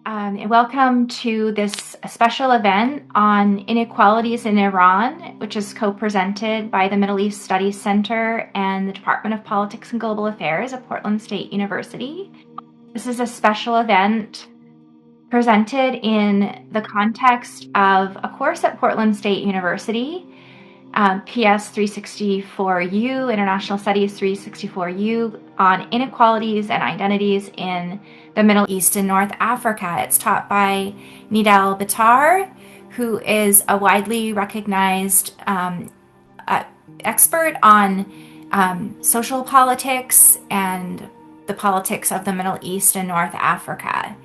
And welcome to this special event on inequalities in Iran, which is co-presented by the Middle East Studies Center and the Department of Politics and Global Affairs at Portland State University. This is a special event presented in the context of a course at Portland State University, PS 364U, International Studies 364U, on inequalities and identities in the Middle East and North Africa. It's taught by Nader, who is a widely recognized expert on social politics and the politics of the Middle East and North Africa.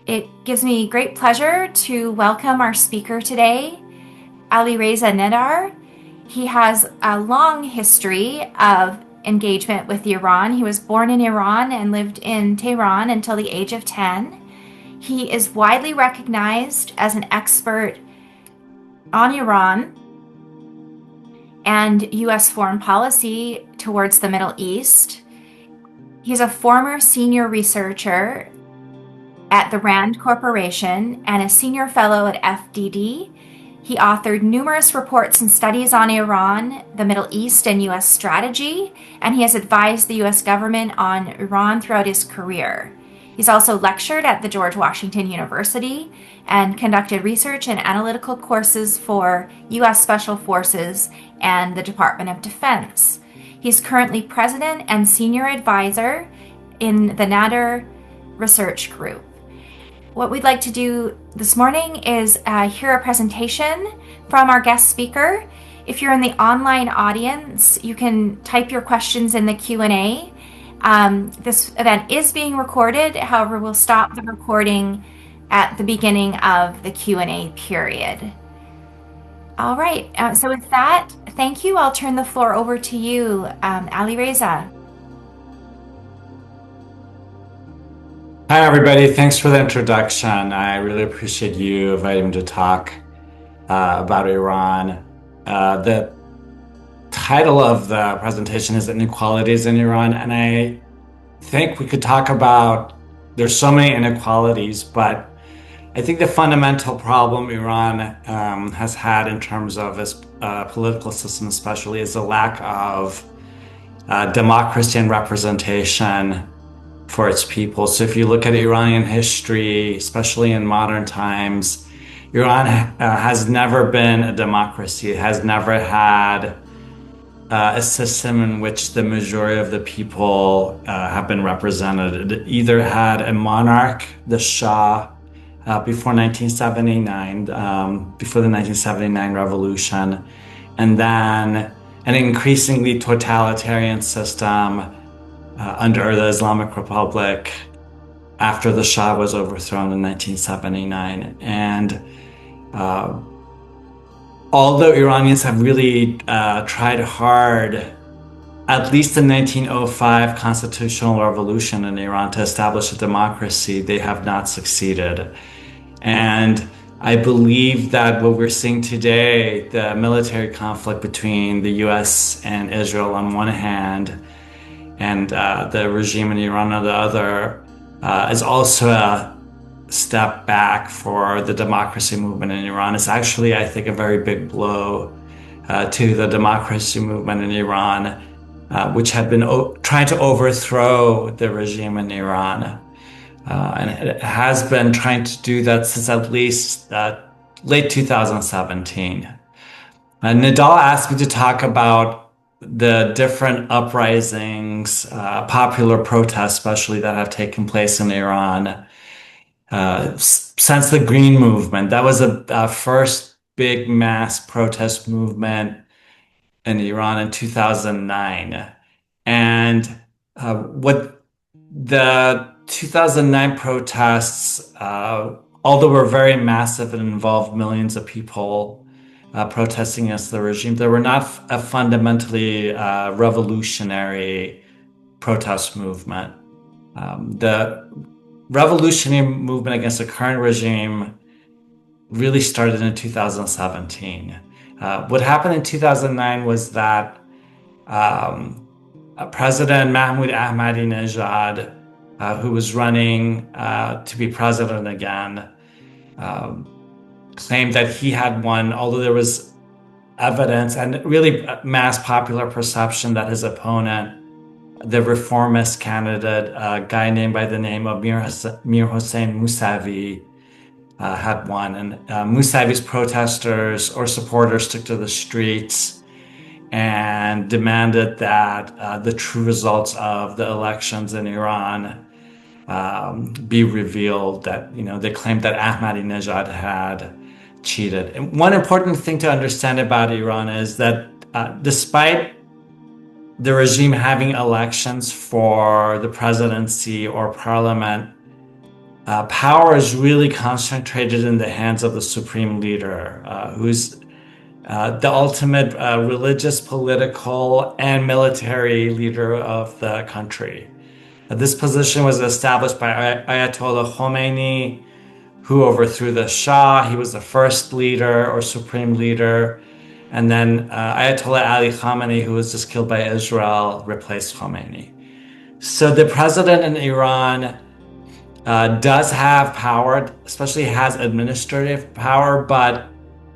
It gives me great pleasure to welcome our speaker today, Alireza Nader. He has a long history of engagement with Iran. He was born in Iran and lived in Tehran until the age of 10. He is widely recognized as an expert on Iran and U.S. foreign policy towards the Middle East. He's a former senior researcher at the RAND Corporation and a senior fellow at FDD. He authored numerous reports and studies on Iran, the Middle East, and U.S. strategy, and he has advised the U.S. government on Iran throughout his career. He's also lectured at the George Washington University and conducted research and analytical courses for U.S. Special Forces and the Department of Defense. He's currently president and senior advisor in the Nader Research Group. What we'd like to do this morning is hear a presentation from our guest speaker. If you're in the online audience, you can type your questions in the Q&A. This event is being recorded. However, we'll stop the recording at the beginning of the Q&A period. All right. So with that, thank you. I'll turn the floor over to you, Alireza. Hi, everybody. Thanks for the introduction. I really appreciate you inviting me to talk about Iran. The title of the presentation is Inequalities in Iran, and I think we could talk about, there's so many inequalities, but I think the fundamental problem Iran has had in terms of its political system especially is the lack of democracy and representation for its people. So if you look at Iranian history, especially in modern times, Iran has never been a democracy. It has never had a system in which the majority of the people have been represented. It either had a monarch, the Shah, before 1979, before the 1979 revolution, and then an increasingly totalitarian system under the Islamic Republic after the Shah was overthrown in 1979. And although Iranians have really tried hard, at least in 1905 constitutional revolution in Iran, to establish a democracy, they have not succeeded. And I believe that what we're seeing today, the military conflict between the US and Israel on one hand, and the regime in Iran on the other, is also a step back for the democracy movement in Iran. It's actually, I think, a very big blow to the democracy movement in Iran, which had been trying to overthrow the regime in Iran. And it has been trying to do that since at least late 2017. Nadal asked me to talk about the different uprisings, popular protests especially, that have taken place in Iran since the Green Movement. That was a first big mass protest movement in Iran in 2009. And what the 2009 protests, although were very massive and involved millions of people protesting against the regime, they were not a fundamentally revolutionary protest movement. The revolutionary movement against the current regime really started in 2017. What happened in 2009 was that President Mahmoud Ahmadinejad who was running to be president again, claimed that he had won, although there was evidence and really mass popular perception that his opponent, the reformist candidate, a guy named by the name of Mir Hossein Mousavi, had won. And Mousavi's protesters or supporters took to the streets and demanded that the true results of the elections in Iran be revealed. That they claimed that Ahmadinejad had cheated. And one important thing to understand about Iran is that despite the regime having elections for the presidency or parliament, power is really concentrated in the hands of the supreme leader, who's the ultimate religious, political, and military leader of the country. This position was established by Ayatollah Khomeini, who overthrew the Shah. He was the first leader or supreme leader. And then Ayatollah Ali Khamenei, who was just killed by Israel, replaced Khomeini. So the president in Iran does have power, especially has administrative power, but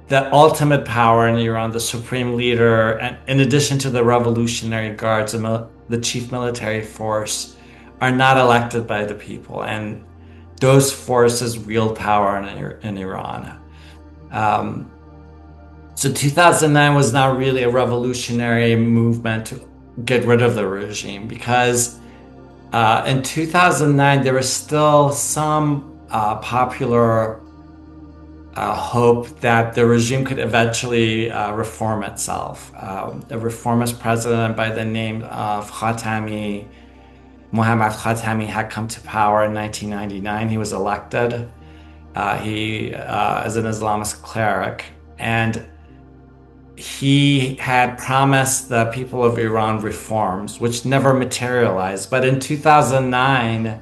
the ultimate power in Iran, the supreme leader, and in addition to the Revolutionary Guards, the chief military force, are not elected by the people. And those forces wield power in Iran. So 2009 was not really a revolutionary movement to get rid of the regime, because in 2009 there was still some popular hope that the regime could eventually reform itself. A reformist president by the name of Mohammad Khatami, had come to power in 1999. He was elected. He is an Islamist cleric, and he had promised the people of Iran reforms, which never materialized. But in 2009,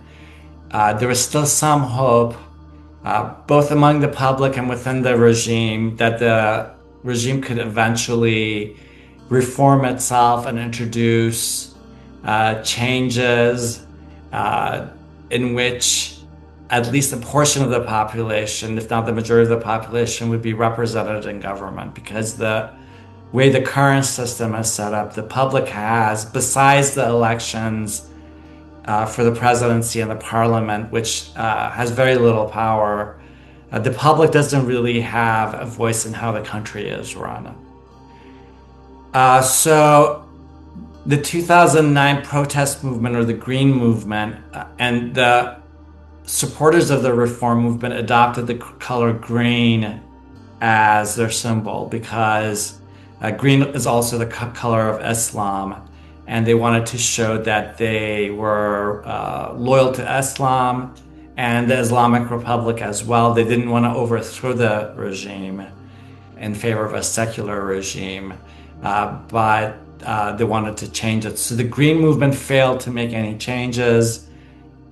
there was still some hope, both among the public and within the regime, that the regime could eventually reform itself and introduce changes in which at least a portion of the population, if not the majority of the population, would be represented in government. Because the way the current system is set up, the public has, besides the elections for the presidency and the parliament, which has very little power, the public doesn't really have a voice in how the country is run. So the 2009 protest movement, or the Green Movement, and the supporters of the reform movement adopted the color green as their symbol, because green is also the color of Islam, and they wanted to show that they were loyal to Islam and the Islamic Republic as well. They didn't want to overthrow the regime in favor of a secular regime, but they wanted to change it. So the Green Movement failed to make any changes.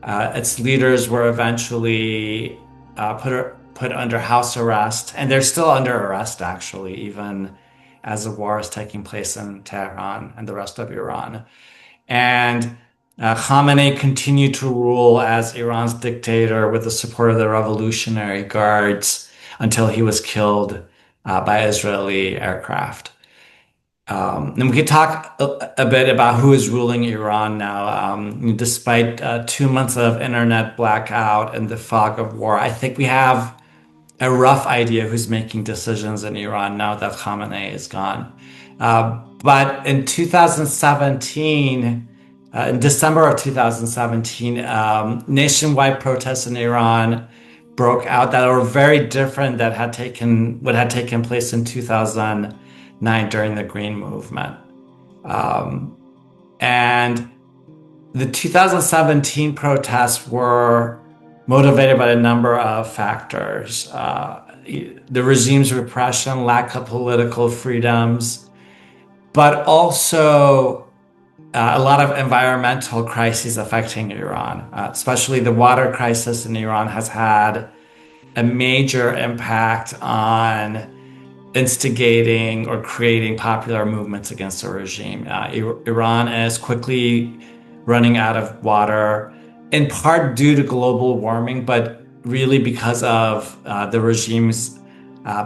Its leaders were eventually put under house arrest, and they're still under arrest, actually, even as the war is taking place in Tehran and the rest of Iran. And Khamenei continued to rule as Iran's dictator with the support of the Revolutionary Guards until he was killed by Israeli aircraft. And we could talk a bit about who is ruling Iran now. Despite 2 months of internet blackout and the fog of war, I think we have a rough idea who's making decisions in Iran now that Khamenei is gone. But in 2017, in December of 2017, nationwide protests in Iran broke out that were very different that what had taken place in 2009 during the Green Movement. And the 2017 protests were motivated by a number of factors. The regime's repression, lack of political freedoms, but also a lot of environmental crises affecting Iran, especially the water crisis in Iran has had a major impact on instigating or creating popular movements against the regime. Iran is quickly running out of water. in part due to global warming, but really because of the regime's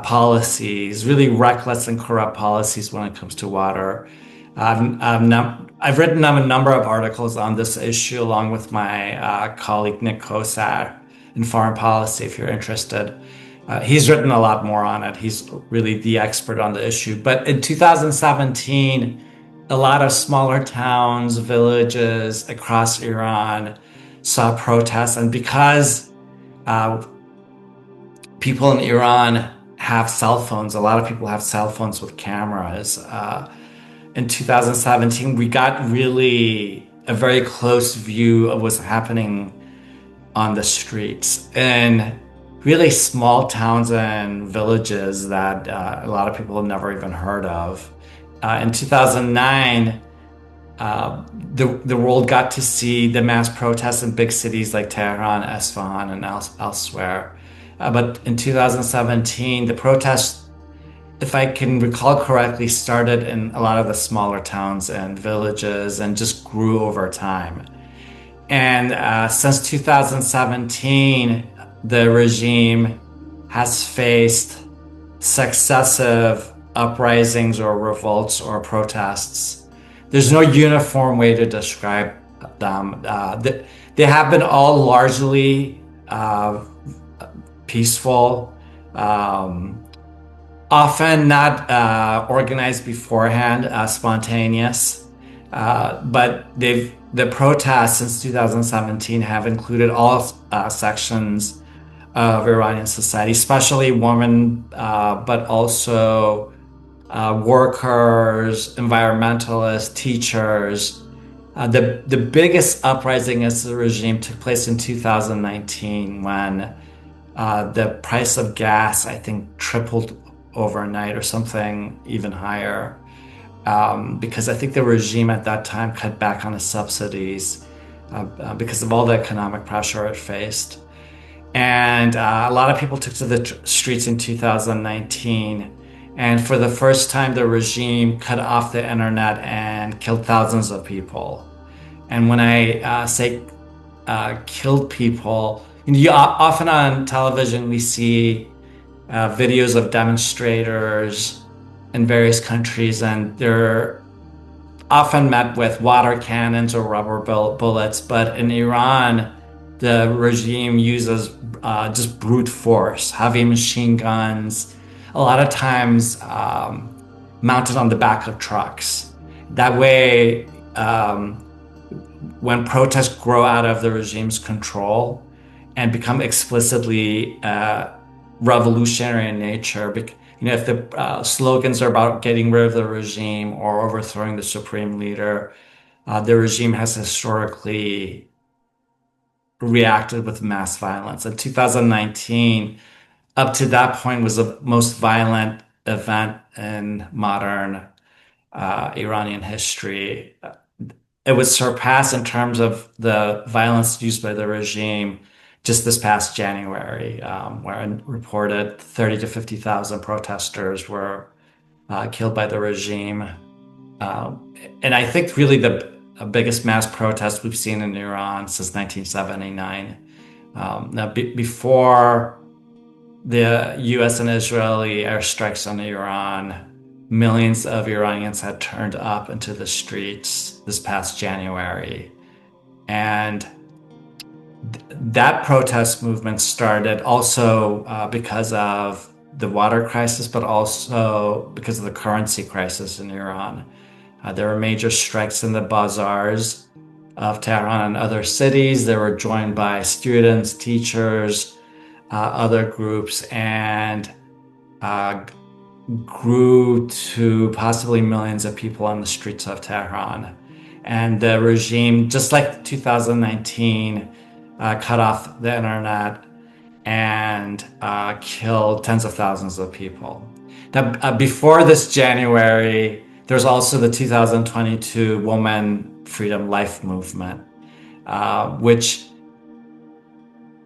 policies, really reckless and corrupt policies when it comes to water. I've written a number of articles on this issue along with my colleague Nick Kosar in foreign policy, if you're interested. He's written a lot more on it. He's really the expert on the issue. But in 2017, a lot of smaller towns, villages across Iran saw protests. And because uh, people in Iran have cell phones, a lot of people have cell phones with cameras. In 2017, we got really a very close view of what's happening on the streets in really small towns and villages that a lot of people have never even heard of. In 2009, the world got to see the mass protests in big cities like Tehran, Isfahan, and elsewhere. But in 2017, the protests, if I can recall correctly, started in a lot of the smaller towns and villages and just grew over time. And since 2017, the regime has faced successive uprisings or revolts or protests. There's no uniform way to describe them. They have been all largely peaceful, often not organized beforehand, spontaneous. But the protests since 2017 have included all sections of Iranian society, especially women, but also workers, environmentalists, teachers. The biggest uprising against the regime took place in 2019 when the price of gas, I think, tripled overnight or something even higher. Because I think the regime at that time cut back on its subsidies because of all the economic pressure it faced. And a lot of people took to the streets in 2019. And for the first time, the regime cut off the internet and killed thousands of people. And when I say killed people, often on television we see videos of demonstrators in various countries, and they're often met with water cannons or rubber bullets. But in Iran, the regime uses just brute force, heavy machine guns, a lot of times mounted on the back of trucks. That way, when protests grow out of the regime's control and become explicitly revolutionary in nature, if the slogans are about getting rid of the regime or overthrowing the supreme leader, the regime has historically reacted with mass violence. In 2019, up to that point, was the most violent event in modern Iranian history. It was surpassed in terms of the violence used by the regime just this past January, where it reported 30 to 50,000 protesters were killed by the regime. And I think really the biggest mass protest we've seen in Iran since 1979. Now, before the US and Israeli airstrikes on Iran, millions of Iranians had turned up into the streets this past January. And that protest movement started also because of the water crisis, but also because of the currency crisis in Iran. There were major strikes in the bazaars of Tehran and other cities. They were joined by students, teachers, other groups, and grew to possibly millions of people on the streets of Tehran. And the regime, just like 2019, cut off the internet and killed tens of thousands of people. Now, before this January, there's also the 2022 Women Freedom Life Movement, which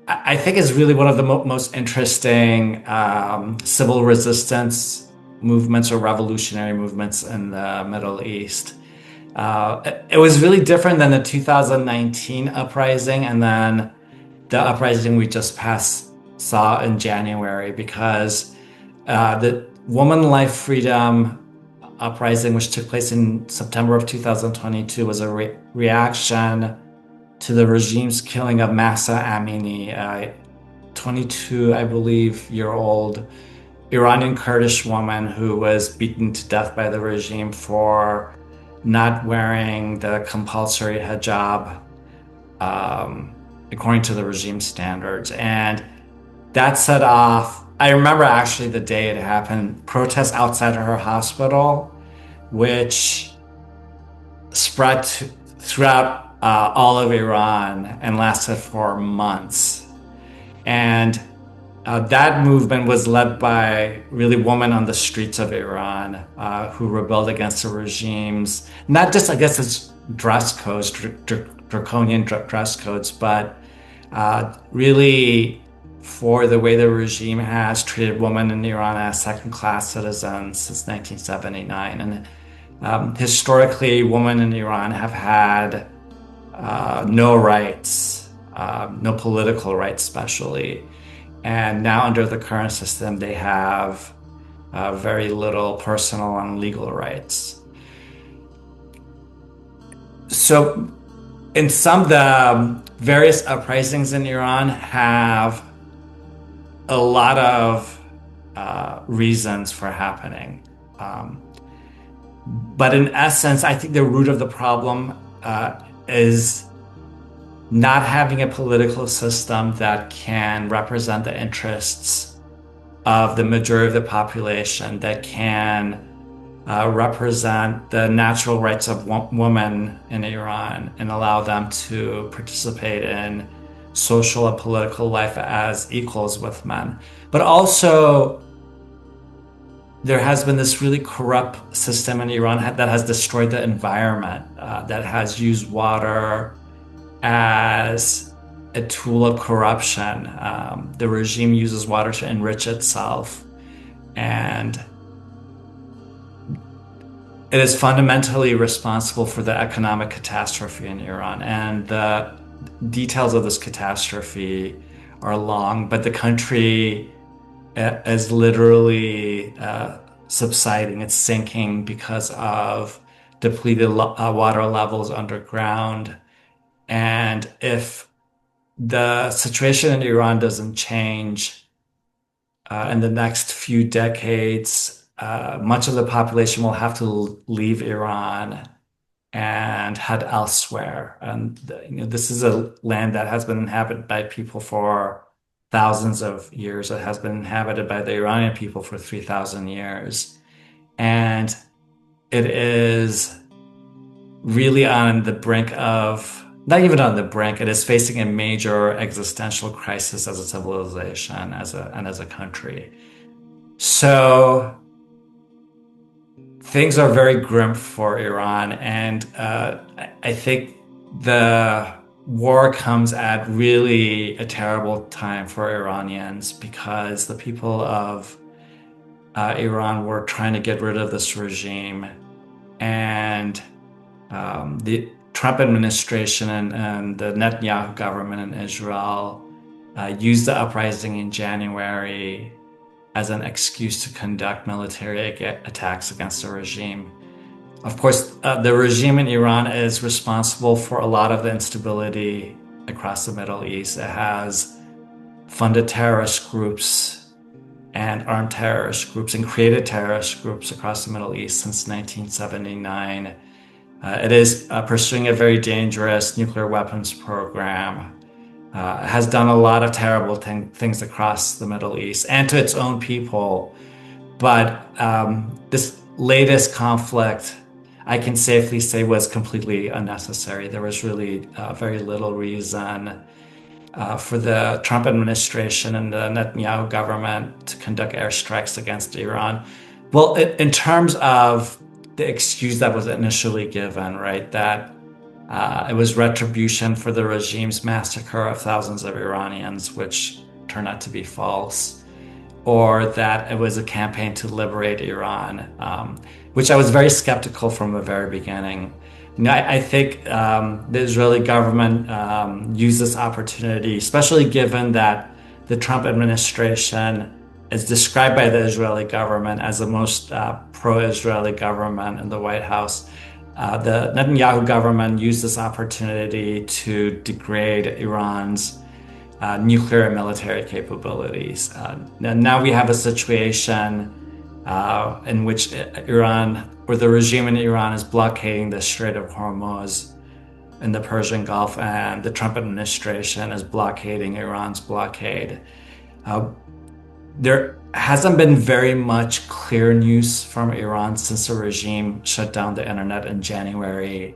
I think is really one of the most interesting civil resistance movements or revolutionary movements in the Middle East. It was really different than the 2019 uprising and then the uprising we just passed saw in January because the Woman Life Freedom uprising, which took place in September of 2022, was a reaction to the regime's killing of Mahsa Amini, a 22, I believe, year old Iranian Kurdish woman who was beaten to death by the regime for not wearing the compulsory hijab according to the regime standards. And that set off, I remember actually the day it happened, protests outside of her hospital, which spread throughout all of Iran and lasted for months. And that movement was led by really women on the streets of Iran who rebelled against the regimes, not just, I guess, its dress codes, draconian dress codes, but really for the way the regime has treated women in Iran as second-class citizens since 1979. And historically, women in Iran have had no rights, no political rights, especially. And now, under the current system, they have very little personal and legal rights. So, in some, the various uprisings in Iran have a lot of reasons for happening. But in essence, I think the root of the problem is not having a political system that can represent the interests of the majority of the population, that can represent the natural rights of women in Iran and allow them to participate in social and political life as equals with men. But also, there has been this really corrupt system in Iran that has destroyed the environment, that has used water as a tool of corruption. The regime uses water to enrich itself, and it is fundamentally responsible for the economic catastrophe in Iran. And the details of this catastrophe are long, but the country is literally subsiding. It's sinking because of depleted water levels underground. And if the situation in Iran doesn't change in the next few decades, much of the population will have to leave Iran and head elsewhere. And this is a land that has been inhabited by people for thousands of years. It has been inhabited by the Iranian people for 3,000 years. And it is really on the brink of, not even on the brink, it is facing a major existential crisis as a civilization, as a country. So things are very grim for Iran, and I think the war comes at really a terrible time for Iranians because the people of Iran were trying to get rid of this regime, and the Trump administration and the Netanyahu government in Israel used the uprising in January as an excuse to conduct military attacks against the regime. Of course, the regime in Iran is responsible for a lot of the instability across the Middle East. It has funded terrorist groups and armed terrorist groups and created terrorist groups across the Middle East since 1979. It is pursuing a very dangerous nuclear weapons program. Has done a lot of terrible things across the Middle East and to its own people. But this latest conflict, I can safely say, was completely unnecessary. There was really very little reason for the Trump administration and the Netanyahu government to conduct airstrikes against Iran. Well, in terms of the excuse that was initially given, right, that it was retribution for the regime's massacre of thousands of Iranians, which turned out to be false, or that it was a campaign to liberate Iran, which I was very skeptical from the very beginning. I think the Israeli government used this opportunity, especially given that the Trump administration is described by the Israeli government as the most pro-Israeli government in the White House. The Netanyahu government used this opportunity to degrade Iran's nuclear and military capabilities. Now we have a situation in which where the regime in Iran is blockading the Strait of Hormuz in the Persian Gulf, and the Trump administration is blockading Iran's blockade. There hasn't been very much clear news from Iran since the regime shut down the internet in January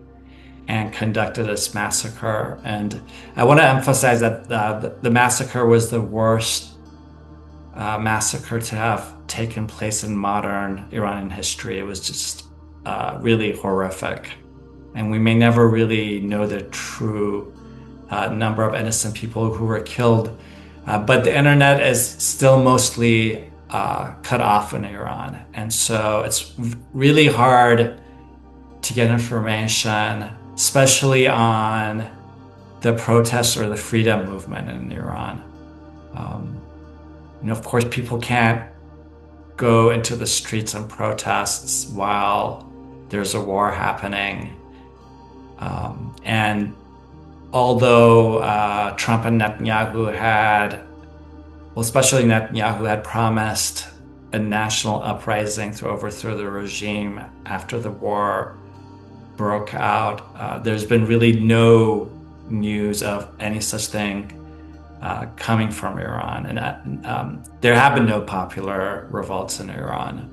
and conducted this massacre. And I want to emphasize that the massacre was the worst massacre to have taken place in modern Iranian history. It was just really horrific. And we may never really know the true number of innocent people who were killed. But the internet is still mostly cut off in Iran. And so it's really hard to get information, especially on the protests or the freedom movement in Iran. Of course, people can't go into the streets and protests while there's a war happening. And although Trump and Netanyahu especially Netanyahu had promised a national uprising to overthrow the regime after the war broke out, there's been really no news of any such thing coming from Iran. And there have been no popular revolts in Iran.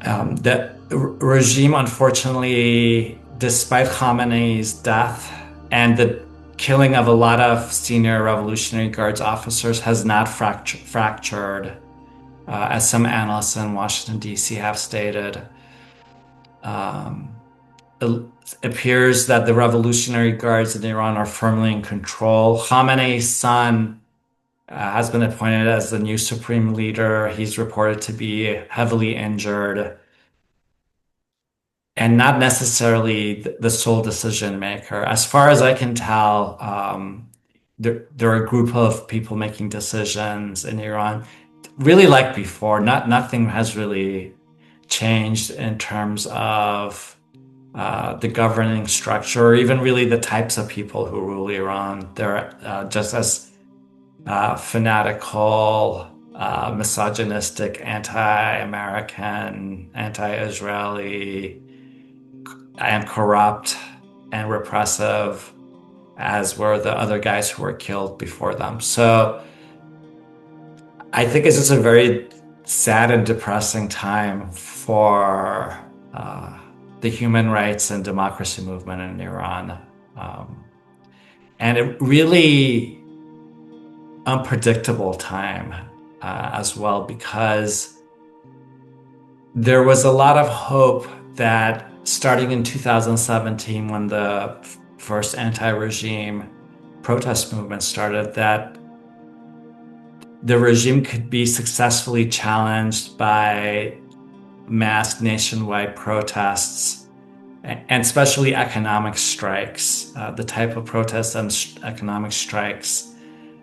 The regime, unfortunately, despite Khamenei's death and the killing of a lot of senior Revolutionary Guards officers, has not fractured, as some analysts in Washington, D.C. have stated. It appears that the Revolutionary Guards in Iran are firmly in control. Khamenei's son has been appointed as the new supreme leader. He's reported to be heavily injured and not necessarily the sole decision maker. As far as I can tell, there are a group of people making decisions in Iran, really like before. Nothing has really changed in terms of the governing structure, or even really the types of people who rule Iran. They're just as fanatical, misogynistic, anti-American, anti-Israeli, and corrupt and repressive as were the other guys who were killed before them. So I think it's just a very sad and depressing time for the human rights and democracy movement in Iran. And a really unpredictable time as well, because there was a lot of hope that starting in 2017, when the first anti-regime protest movement started, that the regime could be successfully challenged by mass nationwide protests, and especially economic strikes, the type of protests and economic strikes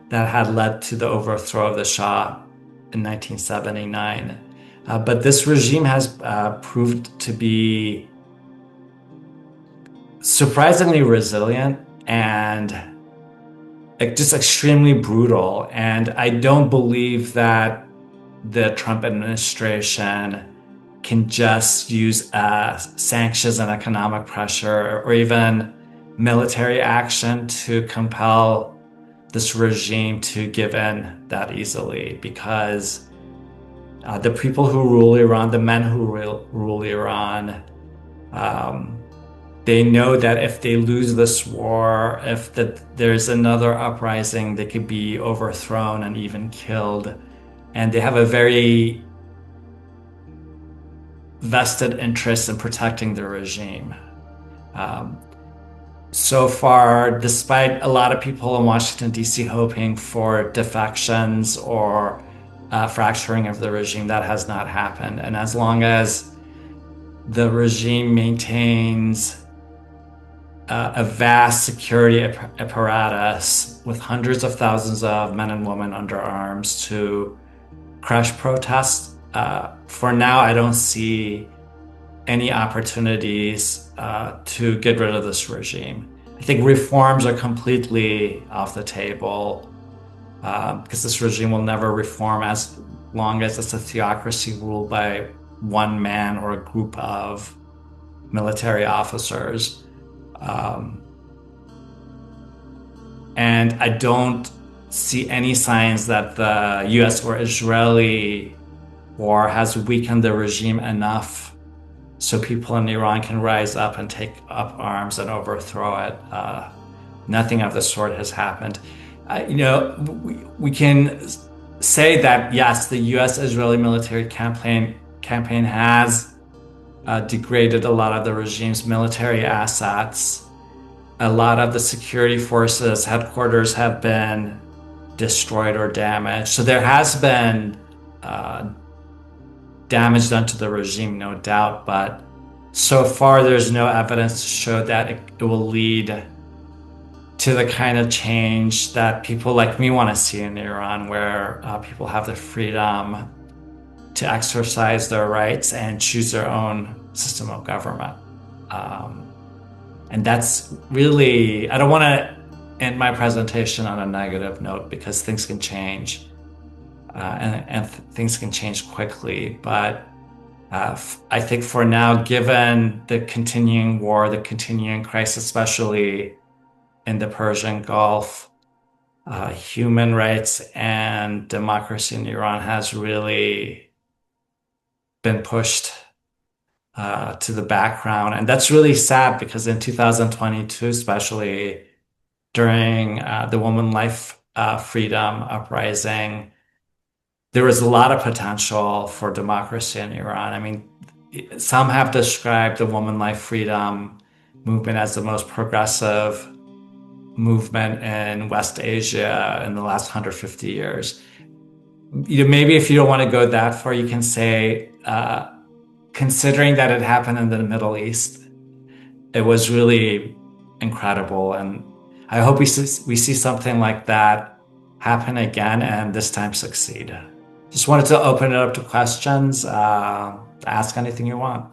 that had led to the overthrow of the Shah in 1979. But this regime has proved to be surprisingly resilient and just extremely brutal. And I don't believe that the Trump administration can just use sanctions and economic pressure or even military action to compel this regime to give in that easily, because the people who rule Iran, the men who rule Iran, they know that if they lose this war, if there's another uprising, they could be overthrown and even killed. And they have a very vested interest in protecting the regime. So far, despite a lot of people in Washington, D.C. hoping for defections or fracturing of the regime, that has not happened. And as long as the regime maintains a vast security apparatus with hundreds of thousands of men and women under arms to crush protests. For now, I don't see any opportunities to get rid of this regime. I think reforms are completely off the table because this regime will never reform as long as it's a theocracy ruled by one man or a group of military officers. Um, and I don't see any signs that the US or Israeli war has weakened the regime enough so people in Iran can rise up and take up arms and overthrow it. Nothing of the sort has happened. We can say that yes, the U.S.-Israeli military campaign has degraded a lot of the regime's military assets. A lot of the security forces headquarters have been destroyed or damaged. So there has been damage done to the regime, no doubt, but so far there's no evidence to show that it will lead to the kind of change that people like me want to see in Iran, where people have the freedom to exercise their rights and choose their own system of government. And that's really, I don't want to end my presentation on a negative note because things can change and things can change quickly. But I think for now, given the continuing war, the continuing crisis, especially in the Persian Gulf, human rights and democracy in Iran has really been pushed to the background. And that's really sad because in 2022, especially during the Women Life Freedom Uprising, there was a lot of potential for democracy in Iran. I mean, some have described the Women Life Freedom movement as the most progressive movement in West Asia in the last 150 years. Maybe if you don't want to go that far, you can say, considering that it happened in the Middle East, it was really incredible. And I hope we see something like that happen again and this time succeed. Just wanted to open it up to questions. Ask anything you want.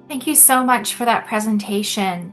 Thank you so much for that presentation.